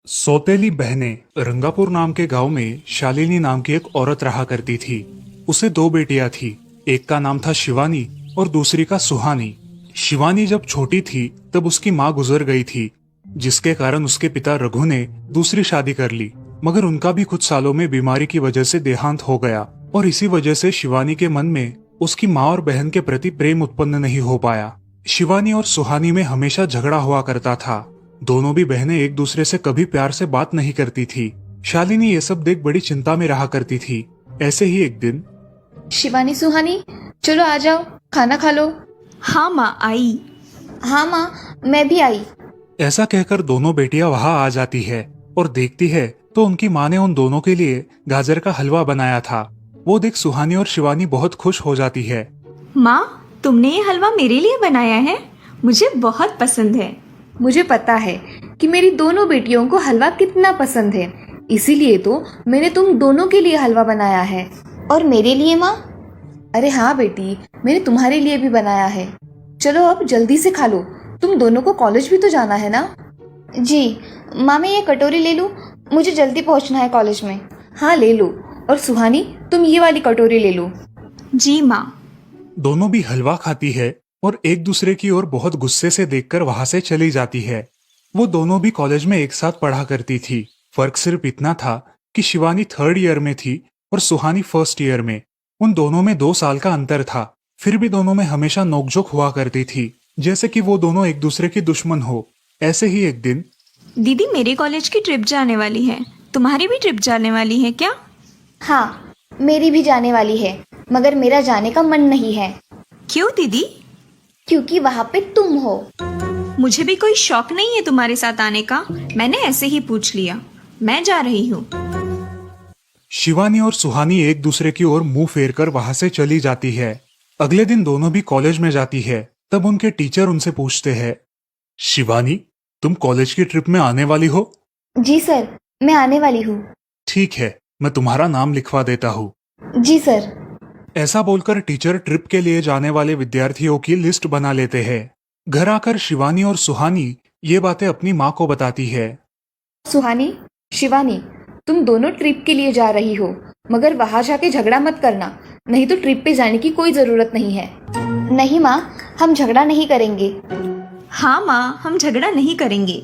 सौतेली बहनें। रंगापुर नाम के गांव में शालिनी नाम की एक औरत रहा करती थी। उसे दो बेटियां थी। एक का नाम था शिवानी और दूसरी का सुहानी। शिवानी जब छोटी थी तब उसकी माँ गुजर गई थी, जिसके कारण उसके पिता रघु ने दूसरी शादी कर ली। मगर उनका भी कुछ सालों में बीमारी की वजह से देहांत हो गया और इसी वजह से शिवानी के मन में उसकी माँ और बहन के प्रति प्रेम उत्पन्न नहीं हो पाया। शिवानी और सुहानी में हमेशा झगड़ा हुआ करता था। दोनों भी बहनें एक दूसरे से कभी प्यार से बात नहीं करती थी। शालिनी ये सब देख बड़ी चिंता में रहा करती थी। ऐसे ही एक दिन, शिवानी सुहानी, चलो आ जाओ, खाना खा लो। हाँ माँ, आई। हाँ माँ, मैं भी आई। ऐसा कहकर दोनों बेटियां वहां आ जाती है और देखती है तो उनकी माँ ने उन दोनों के लिए गाजर का हलवा बनाया था। वो देख सुहानी और शिवानी बहुत खुश हो जाती है। माँ, तुमने ये हलवा मेरे लिए बनाया है? मुझे बहुत पसंद है। मुझे पता है कि मेरी दोनों बेटियों को हलवा कितना पसंद है, इसीलिए तो मैंने तुम दोनों के लिए हलवा बनाया है। और मेरे लिए माँ? अरे हाँ बेटी, मैंने तुम्हारे लिए भी बनाया है। चलो अब जल्दी से खा लो, तुम दोनों को कॉलेज भी तो जाना है ना। जी माँ, मैं ये कटोरी ले लूँ? मुझे जल्दी पहुँचना है कॉलेज में। हाँ ले लो। और सुहानी, तुम ये वाली कटोरी ले लो। जी माँ। दोनों भी हलवा खाती है और एक दूसरे की ओर बहुत गुस्से से देखकर वहां से चली जाती है। वो दोनों भी कॉलेज में एक साथ पढ़ा करती थी। फर्क सिर्फ इतना था कि शिवानी 3rd ईयर में थी और सुहानी 1st ईयर में। उन दोनों में 2 साल का अंतर था। फिर भी दोनों में हमेशा नोकझोंक हुआ करती थी, जैसे कि वो दोनों एक दूसरे की दुश्मन हो। ऐसे ही एक दिन, दीदी, मेरे कॉलेज की ट्रिप जाने वाली है। तुम्हारी भी ट्रिप जाने वाली है क्या? हाँ, मेरी भी जाने वाली है, मगर मेरा जाने का मन नहीं है। क्यों दीदी? क्योंकि वहाँ पे तुम हो। मुझे भी कोई शौक नहीं है तुम्हारे साथ आने का। मैंने ऐसे ही पूछ लिया। मैं जा रही हूँ। शिवानी और सुहानी एक दूसरे की ओर मुंह फेर कर वहां से चली जाती है। अगले दिन दोनों भी कॉलेज में जाती है। तब उनके टीचर उनसे पूछते हैं, शिवानी, तुम कॉलेज की ट्रिप में आने वाली हो? जी सर, मैं आने वाली हूँ। ठीक है, मैं तुम्हारा नाम लिखवा देता हूँ। जी सर। ऐसा बोलकर टीचर ट्रिप के लिए जाने वाले विद्यार्थियों की लिस्ट बना लेते हैं। घर आकर शिवानी और सुहानी ये बातें अपनी माँ को बताती है। सुहानी, शिवानी, तुम दोनों ट्रिप के लिए जा रही हो, मगर वहां जाके झगड़ा मत करना, नहीं तो ट्रिप पे जाने की कोई जरूरत नहीं है। नहीं माँ, हम झगड़ा नहीं करेंगे। हाँ माँ, हम झगड़ा नहीं करेंगे।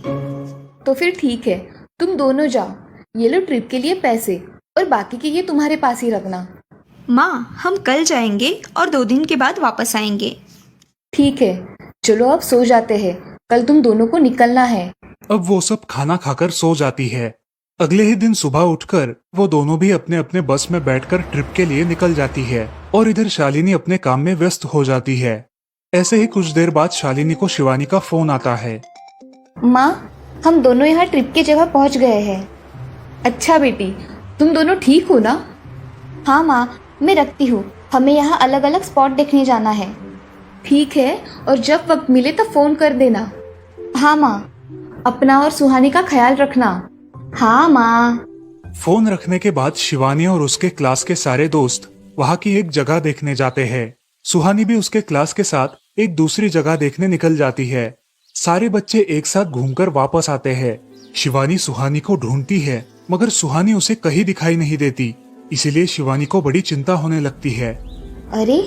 तो फिर ठीक है, तुम दोनों जाओ। ये लो ट्रिप के लिए पैसे, और बाकी के ये तुम्हारे पास ही रखना। माँ, हम कल जाएंगे और 2 दिन के बाद वापस आएंगे। ठीक है, चलो अब सो जाते हैं, कल तुम दोनों को निकलना है। अब वो सब खाना खाकर सो जाती है। अगले ही दिन सुबह उठकर वो दोनों भी अपने अपने बस में बैठकर ट्रिप के लिए निकल जाती है और इधर शालिनी अपने काम में व्यस्त हो जाती है। ऐसे ही कुछ देर बाद शालिनी को शिवानी का फोन आता है। माँ, हम दोनों यहाँ ट्रिप की जगह पहुँच गए हैं। अच्छा बेटी, तुम दोनों ठीक हो ना? हाँ माँ, मैं रखती हूँ, हमें यहाँ अलग अलग स्पॉट देखने जाना है। ठीक है, और जब वक्त मिले तो फोन कर देना। हाँ माँ, अपना और सुहानी का ख्याल रखना। हाँ माँ। फोन रखने के बाद शिवानी और उसके क्लास के सारे दोस्त वहाँ की एक जगह देखने जाते हैं। सुहानी भी उसके क्लास के साथ एक दूसरी जगह देखने निकल जाती है। सारे बच्चे एक साथ घूमकर वापस आते हैं। शिवानी सुहानी को ढूंढती है, मगर सुहानी उसे कहीं दिखाई नहीं देती। इसीलिए शिवानी को बड़ी चिंता होने लगती है। अरे,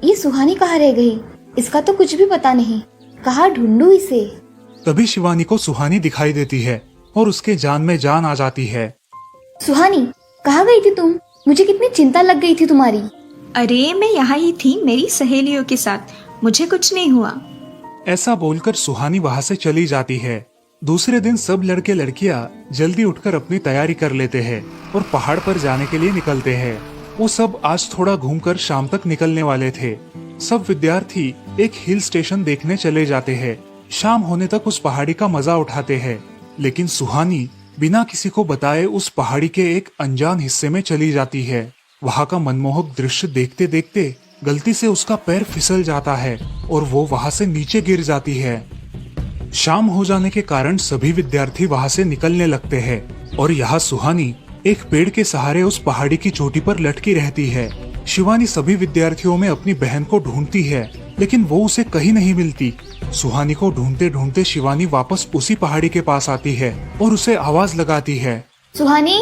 ये सुहानी कहाँ रह गई? इसका तो कुछ भी पता नहीं, कहाँ ढूंढूं इसे? तभी शिवानी को सुहानी दिखाई देती है और उसके जान में जान आ जाती है। सुहानी, कहाँ गई थी तुम? मुझे कितनी चिंता लग गई थी तुम्हारी। अरे, मैं यहाँ ही थी मेरी सहेलियों के साथ, मुझे कुछ नहीं हुआ। ऐसा बोलकर सुहानी वहाँ से चली जाती है। दूसरे दिन सब लड़के लड़कियाँ जल्दी उठकर अपनी तैयारी कर लेते हैं और पहाड़ पर जाने के लिए निकलते हैं। वो सब आज थोड़ा घूमकर शाम तक निकलने वाले थे। सब विद्यार्थी एक हिल स्टेशन देखने चले जाते हैं। शाम होने तक उस पहाड़ी का मजा उठाते हैं, लेकिन सुहानी बिना किसी को बताए उस पहाड़ी के एक अनजान हिस्से में चली जाती है। वहाँ का मनमोहक दृश्य देखते देखते गलती से उसका पैर फिसल जाता है और वो वहाँ से नीचे गिर जाती है। शाम हो जाने के कारण सभी विद्यार्थी वहाँ से निकलने लगते हैं और यहाँ सुहानी एक पेड़ के सहारे उस पहाड़ी की चोटी पर लटकी रहती है। शिवानी सभी विद्यार्थियों में अपनी बहन को ढूंढती है, लेकिन वो उसे कहीं नहीं मिलती। सुहानी को ढूंढते ढूंढते शिवानी वापस उसी पहाड़ी के पास आती है और उसे आवाज लगाती है। सुहानी,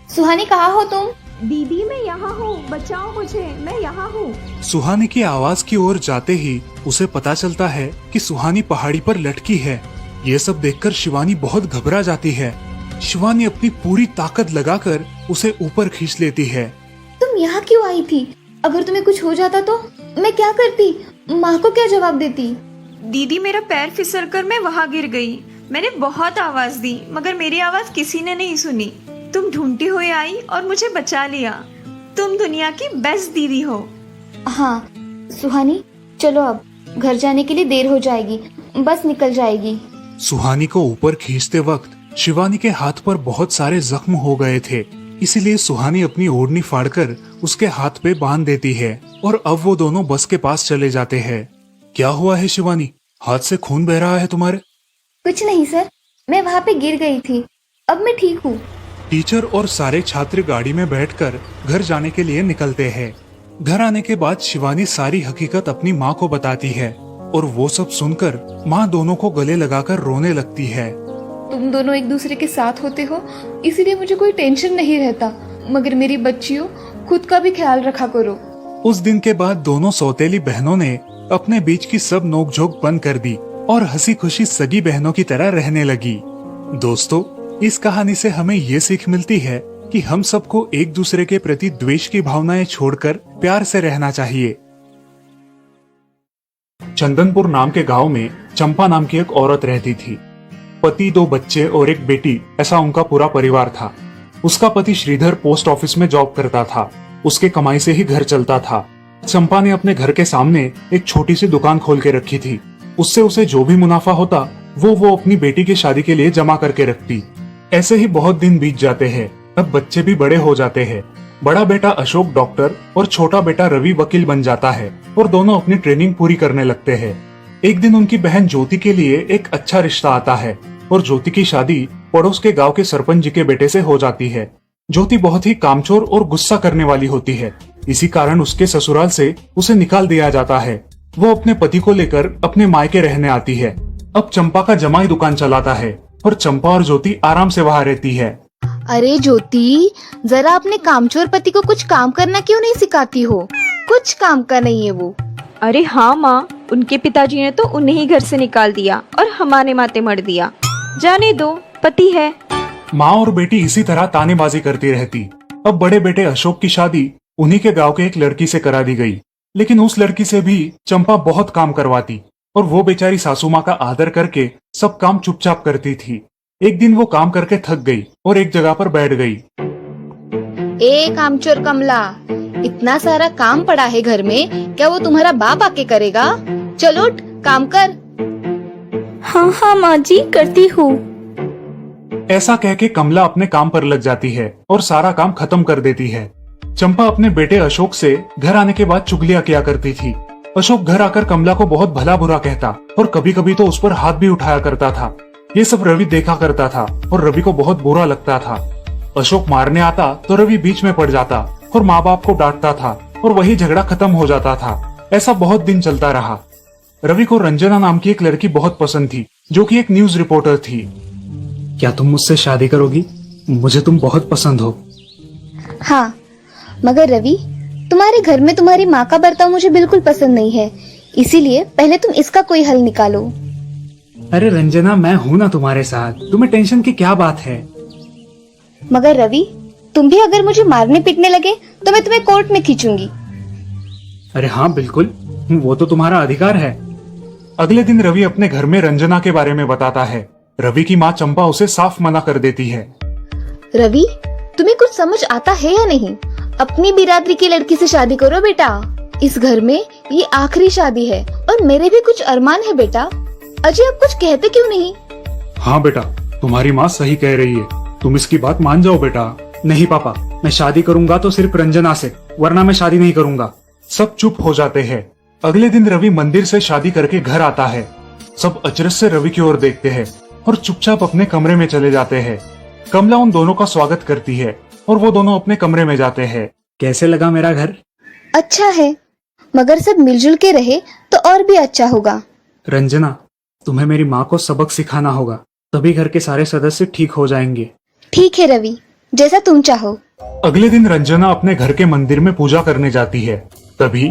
सुहानी कहाँ हो तुम? दीदी मैं यहाँ हूँ, बचाओ मुझे, मैं यहाँ हूँ। सुहानी की आवाज की ओर जाते ही उसे पता चलता है कि सुहानी पहाड़ी पर लटकी है। ये सब देखकर शिवानी बहुत घबरा जाती है। शिवानी अपनी पूरी ताकत लगाकर उसे ऊपर खींच लेती है। तुम यहाँ क्यों आई थी? अगर तुम्हें कुछ हो जाता तो मैं क्या करती? माँ को क्या जवाब देती? दीदी मेरा पैर फिसल कर मैं वहाँ गिर गई। मैंने बहुत आवाज दी मगर मेरी आवाज किसी ने नहीं सुनी। तुम ढूंढती हुई आई और मुझे बचा लिया। तुम दुनिया की बेस्ट दीदी हो। हाँ सुहानी, चलो अब घर जाने के लिए देर हो जाएगी, बस निकल जाएगी। सुहानी को ऊपर खींचते वक्त शिवानी के हाथ पर बहुत सारे जख्म हो गए थे, इसीलिए सुहानी अपनी ओढ़नी फाड़कर उसके हाथ पे बांध देती है और अब वो दोनों बस के पास चले जाते हैं। क्या हुआ है शिवानी, हाथ से खून बह रहा है तुम्हारे? कुछ नहीं सर, मैं वहाँ पे गिर गई थी, अब मैं ठीक हूँ। टीचर और सारे छात्र गाड़ी में बैठकर घर जाने के लिए निकलते हैं। घर आने के बाद शिवानी सारी हकीकत अपनी माँ को बताती है और वो सब सुनकर माँ दोनों को गले लगाकर रोने लगती है। तुम दोनों एक दूसरे के साथ होते हो, इसीलिए मुझे कोई टेंशन नहीं रहता, मगर मेरी बच्चियों खुद का भी ख्याल रखा करो। उस दिन के बाद दोनों सौतेली बहनों ने अपने बीच की सब नोकझोंक बंद कर दी और हंसी खुशी सगी बहनों की तरह रहने लगी। दोस्तों, इस कहानी से हमें ये सीख मिलती है कि हम सबको एक दूसरे के प्रति द्वेष की भावनाएं छोड़कर प्यार से रहना चाहिए। चंदनपुर नाम के गांव में चंपा नाम की एक औरत रहती थी। पति, 2 बच्चे और एक बेटी, ऐसा उनका पूरा परिवार था। उसका पति श्रीधर पोस्ट ऑफिस में जॉब करता था। उसके कमाई से ही घर चलता था। चंपा ने अपने घर के सामने एक छोटी सी दुकान खोल के रखी थी। उससे उसे जो भी मुनाफा होता वो अपनी बेटी की शादी के लिए जमा करके रखती। ऐसे ही बहुत दिन बीत जाते हैं। अब बच्चे भी बड़े हो जाते हैं। बड़ा बेटा अशोक डॉक्टर और छोटा बेटा रवि वकील बन जाता है और दोनों अपनी ट्रेनिंग पूरी करने लगते हैं। एक दिन उनकी बहन ज्योति के लिए एक अच्छा रिश्ता आता है और ज्योति की शादी पड़ोस के गांव के सरपंच जी के बेटे से हो जाती है। ज्योति बहुत ही कामचोर और गुस्सा करने वाली होती है। इसी कारण उसके ससुराल से उसे निकाल दिया जाता है। वो अपने पति को लेकर अपने मायके रहने आती है। अब चंपा का जमाई दुकान चलाता है और चंपा और ज्योति आराम से वहाँ रहती है। अरे ज्योति, जरा अपने कामचोर पति को कुछ काम करना क्यों नहीं सिखाती हो? कुछ काम का नहीं है वो। अरे हाँ माँ, उनके पिताजी ने तो उन्हें ही घर से निकाल दिया और हमारे माथे मर दिया। जाने दो, पति है। माँ और बेटी इसी तरह तानेबाजी करती रहती। अब बड़े बेटे अशोक की शादी उन्हीं के गांव के एक लड़की से करा दी गई, लेकिन उस लड़की से भी चंपा बहुत काम करवाती और वो बेचारी सासू माँ का आदर करके सब काम चुपचाप करती थी। एक दिन वो काम करके थक गई और एक जगह पर बैठ गई। ए कामचोर कमला, इतना सारा काम पड़ा है घर में, क्या वो तुम्हारा बाप आके करेगा? चलो उठ, काम कर। हाँ हाँ माँ जी, करती हूँ। ऐसा कह के कमला अपने काम पर लग जाती है और सारा काम खत्म कर देती है। चंपा अपने बेटे अशोक से घर आने के बाद चुगलियां किया करती थी। अशोक घर आकर कमला को बहुत भला बुरा कहता और कभी कभी तो उस पर हाथ भी उठाया करता था। ये सब रवि देखा करता था और रवि को बहुत बुरा लगता था। अशोक मारने आता तो रवि बीच में पड़ जाता और माँ बाप को डांटता था और वही झगड़ा खत्म हो जाता था। ऐसा बहुत दिन चलता रहा। रवि को रंजना नाम की एक लड़की बहुत पसंद थी, जो कि एक न्यूज रिपोर्टर थी। क्या तुम मुझसे शादी करोगी? मुझे तुम बहुत पसंद हो। हाँ, मगर रवि, तुम्हारे घर में तुम्हारी माँ का बर्ताव मुझे बिल्कुल पसंद नहीं है, इसीलिए पहले तुम इसका कोई हल निकालो। अरे रंजना, मैं हूँ ना तुम्हारे साथ, तुम्हें टेंशन की क्या बात है? मगर रवि, तुम भी अगर मुझे मारने पीटने लगे तो मैं तुम्हें कोर्ट में खींचूंगी। अरे हाँ बिल्कुल, वो तो तुम्हारा अधिकार है। अगले दिन रवि अपने घर में रंजना के बारे में बताता है। रवि की माँ चंपा उसे साफ मना कर देती है। रवि, तुम्हें कुछ समझ आता है या नहीं? अपनी बिरादरी की लड़की से शादी करो बेटा। इस घर में ये आखिरी शादी है और मेरे भी कुछ अरमान है बेटा। अजय, आप कुछ कहते क्यों नहीं? हाँ बेटा, तुम्हारी माँ सही कह रही है, तुम इसकी बात मान जाओ बेटा। नहीं पापा, मैं शादी करूंगा तो सिर्फ रंजना से, वरना मैं शादी नहीं करूंगा। सब चुप हो जाते हैं। अगले दिन रवि मंदिर से शादी करके घर आता है। सब अचरज से रवि की ओर देखते हैं और चुपचाप अपने कमरे में चले जाते हैं। कमला उन दोनों का स्वागत करती है और वो दोनों अपने कमरे में जाते हैं। कैसे लगा मेरा घर? अच्छा है, मगर सब मिलजुल के रहे तो और भी अच्छा होगा। रंजना, तुम्हें मेरी माँ को सबक सिखाना होगा, तभी घर के सारे सदस्य ठीक हो जाएंगे। ठीक है रवि, जैसा तुम चाहो। अगले दिन रंजना अपने घर के मंदिर में पूजा करने जाती है। तभी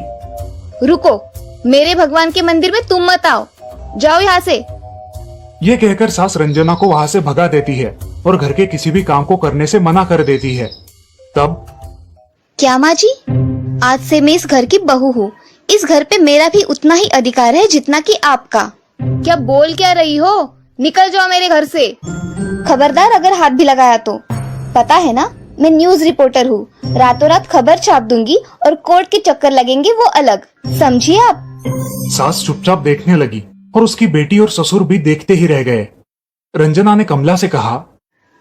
रुको, मेरे भगवान के मंदिर में तुम मत आओ, जाओ यहाँ से। ये कहकर सास रंजना को वहाँ से भगा देती है और घर के किसी भी काम को करने से मना कर देती है। तब क्या माँ जी, आज से मैं इस घर की बहू हूँ। इस घर पे मेरा भी उतना ही अधिकार है जितना कि आपका। क्या बोल क्या रही हो? निकल जाओ मेरे घर से। खबरदार अगर हाथ भी लगाया तो। पता है ना, मैं न्यूज रिपोर्टर हूँ। रातों रात खबर छाप दूंगी और कोर्ट के चक्कर लगेंगे वो अलग, समझिए आप। सास चुपचाप देखने लगी और उसकी बेटी और ससुर भी देखते ही रह गए। रंजना ने कमला से कहा,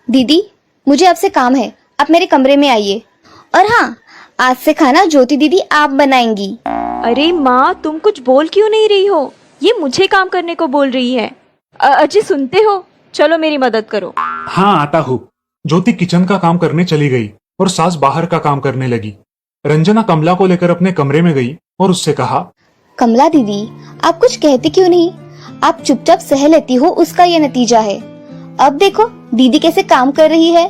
दीदी, मुझे आपसे काम है, आप मेरे कमरे में आइए। और हाँ, आज से खाना ज्योति दीदी आप बनाएंगी। अरे माँ, तुम कुछ बोल क्यों नहीं रही हो? ये मुझे काम करने को बोल रही है। अजय, सुनते हो? चलो मेरी मदद करो। हाँ आता हूँ। ज्योति किचन का काम करने चली गई और सास बाहर का काम करने लगी। रंजना कमला को लेकर अपने कमरे में गई और उससे कहा, कमला दीदी, आप कुछ कहती क्यों नहीं? आप चुपचाप सह लेती हो, उसका ये नतीजा है। अब देखो दीदी कैसे काम कर रही है।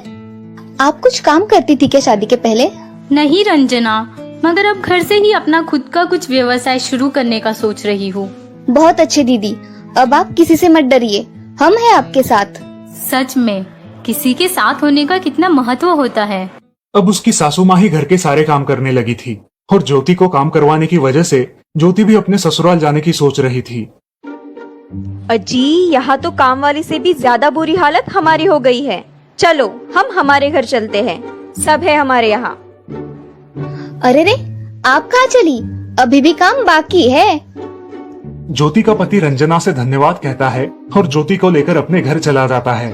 आप कुछ काम करती थी क्या शादी के पहले? नहीं रंजना, मगर अब घर से ही अपना खुद का कुछ व्यवसाय शुरू करने का सोच रही हूँ। बहुत अच्छे दीदी, अब आप किसी से मत डरिए, हम हैं आपके साथ। सच में किसी के साथ होने का कितना महत्व होता है। अब उसकी सासू माँ ही घर के सारे काम करने लगी थी और ज्योति को काम करवाने की वजह से ज्योति भी अपने ससुराल जाने की सोच रही थी। अजी, यहाँ तो काम वाली से भी ज्यादा बुरी हालत हमारी हो गई है। चलो हम हमारे घर चलते हैं, सब है हमारे यहाँ। अरे रे, आप कहाँ चली? अभी भी काम बाकी है। ज्योति का पति रंजना से धन्यवाद कहता है और ज्योति को लेकर अपने घर चला जाता है।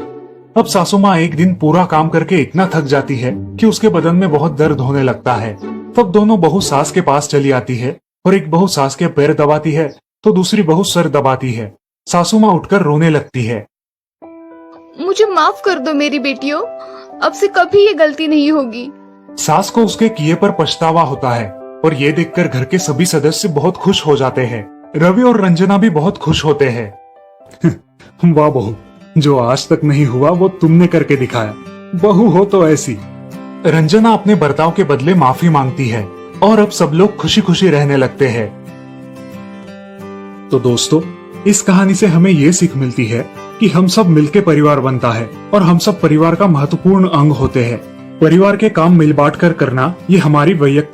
अब सासू माँ एक दिन पूरा काम करके इतना थक जाती है कि उसके बदन में बहुत दर्द होने लगता है। तब दोनों बहू सास के पास चली आती है और एक बहू सास के पैर दबाती है तो दूसरी बहू सर दबाती है। सासू माँ उठकर रोने लगती है। मुझे माफ कर दो मेरी बेटियों, अब से कभी ये गलती नहीं होगी। सास को उसके किए पर पछतावा होता है और ये देखकर घर के सभी सदस्य बहुत खुश हो जाते हैं। रवि और रंजना भी बहुत खुश होते हैं। वाह बहू, जो आज तक नहीं हुआ वो तुमने करके दिखाया। बहू हो तो ऐसी। रंजना अपने बर्ताव के बदले माफी मांगती है और अब सब लोग खुशी खुशी रहने लगते हैं। तो दोस्तों, इस कहानी से हमें ये सीख मिलती है कि हम सब मिलके परिवार बनता है और हम सब परिवार का महत्वपूर्ण अंग होते हैं। परिवार के काम मिल बांट कर करना ये हमारी वैयक्तिक